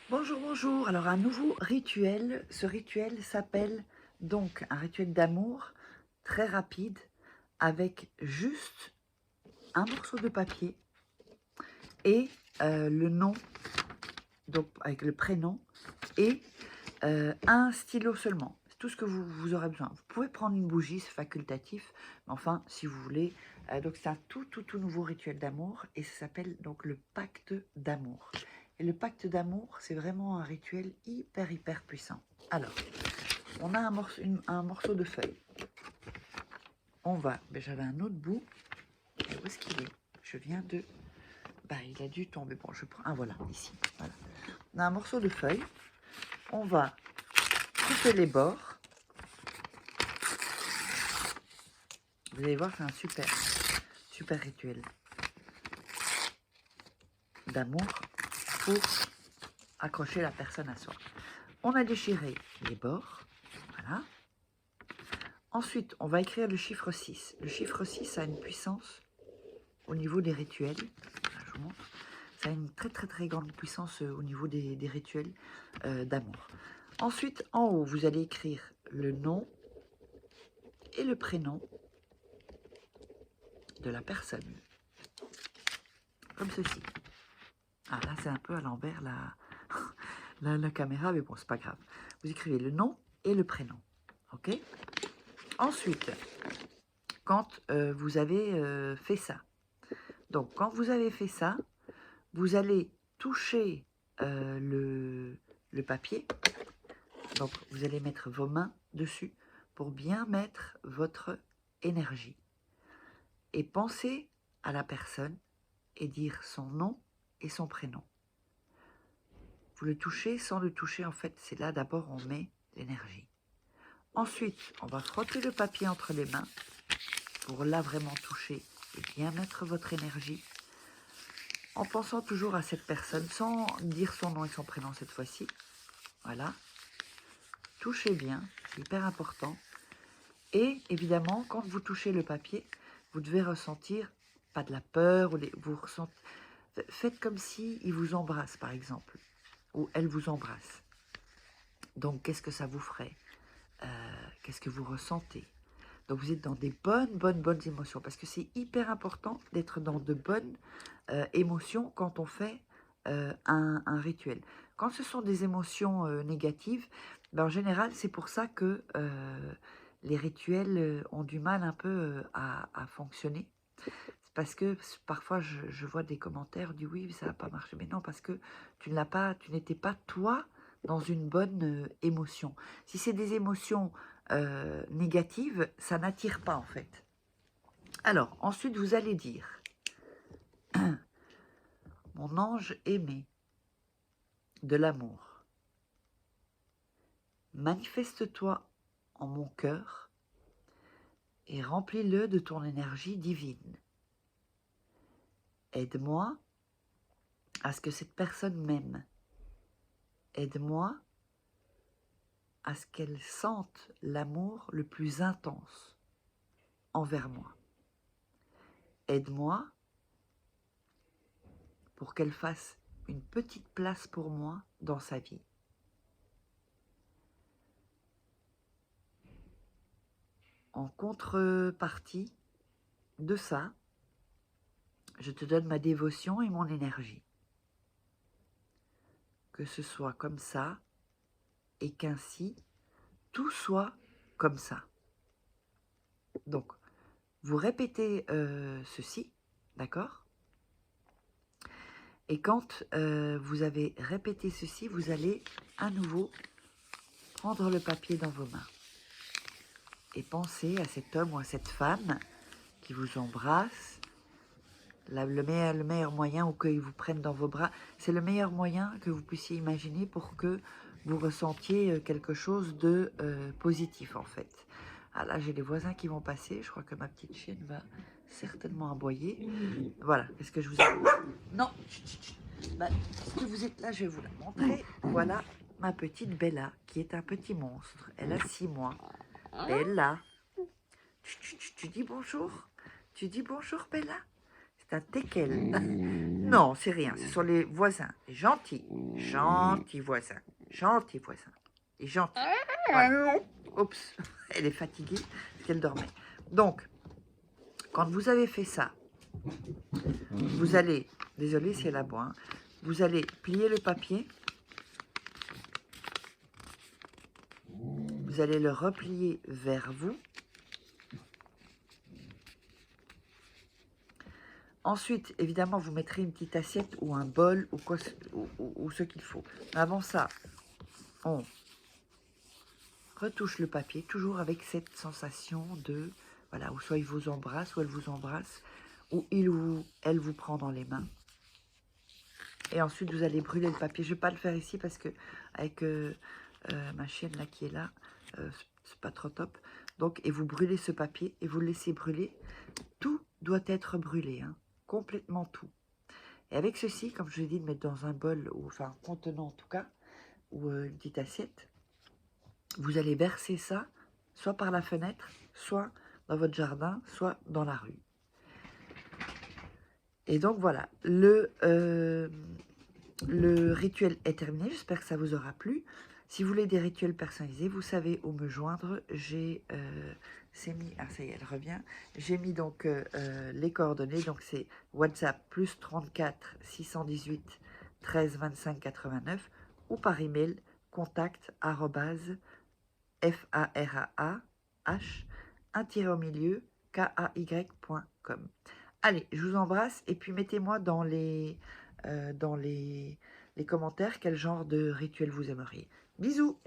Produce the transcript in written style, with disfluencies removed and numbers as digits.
Bonjour, bonjour. Alors, un nouveau rituel. Ce rituel s'appelle donc un rituel d'amour très rapide avec juste un morceau de papier et le nom, donc avec le prénom et un stylo seulement. C'est tout ce que vous aurez besoin. Vous pouvez prendre une bougie, c'est facultatif, mais enfin, si vous voulez. Donc, c'est un tout nouveau rituel d'amour et ça s'appelle donc le pacte d'amour. Et le pacte d'amour, c'est vraiment un rituel hyper puissant. Alors, on a un morceau de feuille. On va, ben, j'avais un autre bout. Et où est-ce qu'il est? Je viens de... Bah, il a dû tomber. Bon, je prends... Ah, voilà, ici. Voilà. On a un morceau de feuille. On va couper les bords. Vous allez voir, c'est un super rituel d'amour pour accrocher la personne à soi. On a déchiré les bords. Voilà. Ensuite, on va écrire le chiffre 6. Le chiffre 6 a une puissance au niveau des rituels. Là, je vous montre. Ça a une très grande puissance au niveau des rituels d'amour. Ensuite, en haut, vous allez écrire le nom et le prénom de la personne. Comme ceci. Ah, là, c'est un peu à l'envers la caméra, mais bon, c'est pas grave. Vous écrivez le nom et le prénom. OK? Ensuite, quand vous avez fait ça, donc quand vous avez fait ça, vous allez toucher le papier. Donc, vous allez mettre vos mains dessus pour bien mettre votre énergie. Et pensez à la personne et dire son nom et son prénom. Vous le touchez sans le toucher, en fait, c'est là d'abord on met l'énergie. Ensuite, on va frotter le papier entre les mains pour là vraiment toucher et bien mettre votre énergie. En pensant toujours à cette personne, sans dire son nom et son prénom cette fois-ci. Voilà. Touchez bien, c'est hyper important. Et évidemment, quand vous touchez le papier, vous devez ressentir, pas de la peur, vous ressentez, faites comme si il vous embrasse par exemple, ou elle vous embrasse. Donc qu'est-ce que ça vous ferait? Qu'est-ce que vous ressentez? Donc vous êtes dans des bonnes émotions, parce que c'est hyper important d'être dans de bonnes émotions quand on fait un rituel. Quand ce sont des émotions négatives, ben, en général, c'est pour ça que les rituels ont du mal un peu à fonctionner. C'est parce que parfois, je vois des commentaires du oui, ça n'a pas marché. Mais non, parce que tu n'étais pas toi dans une bonne émotion. Si c'est des émotions négatives, ça n'attire pas en fait. Alors, ensuite, vous allez dire mon ange aimé de l'amour, manifeste-toi en mon cœur et remplis-le de ton énergie divine. Aide-moi à ce que cette personne m'aime. Aide-moi à ce qu'elle sente l'amour le plus intense envers moi. Aide-moi pour qu'elle fasse une petite place pour moi dans sa vie. En contrepartie de ça, je te donne ma dévotion et mon énergie. Que ce soit comme ça et qu'ainsi tout soit comme ça. Donc, vous répétez ceci, d'accord? Et quand vous avez répété ceci, vous allez à nouveau prendre le papier dans vos mains et penser à cet homme ou à cette femme qui vous embrasse. Le meilleur moyen, ou qu'ils vous prennent dans vos bras, c'est le meilleur moyen que vous puissiez imaginer pour que vous ressentiez quelque chose de positif en fait. Ah là, j'ai les voisins qui vont passer, je crois que ma petite chienne va certainement aboyer. Voilà, est-ce que je vous ai... Non, bah, puisque vous êtes là, je vais vous la montrer. Voilà ma petite Bella, qui est un petit monstre. Elle a 6 mois. Bella, tu dis bonjour? Tu dis bonjour, Bella? C'est un teckel. Non, c'est rien. Ce sont les voisins. Les gentils. Gentils voisins. Gentils voisins. Les gentils. Voilà. Oups, elle est fatiguée parce qu'elle dormait. Donc, quand vous avez fait ça, vous allez, désolé si elle aboie, hein, vous allez plier le papier. Vous allez le replier vers vous. Ensuite, évidemment, vous mettrez une petite assiette ou un bol ou, quoi, ou ce qu'il faut. Mais avant ça, on retouche le papier, toujours avec cette sensation de, voilà, ou soit il vous embrasse, ou elle vous embrasse, ou il ou elle vous prend dans les mains. Et ensuite, vous allez brûler le papier. Je ne vais pas le faire ici parce que avec ma chienne là qui est là, c'est pas trop top. Donc, et vous brûlez ce papier et vous le laissez brûler. Tout doit être brûlé, hein, complètement tout. Et avec ceci, comme je vous ai dit, de mettre dans un bol, ou enfin un contenant en tout cas, ou une petite assiette, vous allez verser ça, soit par la fenêtre, soit dans votre jardin, soit dans la rue. Et donc voilà, le rituel est terminé. J'espère que ça vous aura plu. Si vous voulez des rituels personnalisés, vous savez où me joindre. J'ai mis, ah ça y est, elle revient. J'ai mis donc les coordonnées. Donc c'est WhatsApp plus 34 618 13 25 89 ou par email contact FARAH un tiré au milieu KAY.com. Allez, je vous embrasse et puis mettez-moi dans les commentaires quel genre de rituel vous aimeriez. Bisous!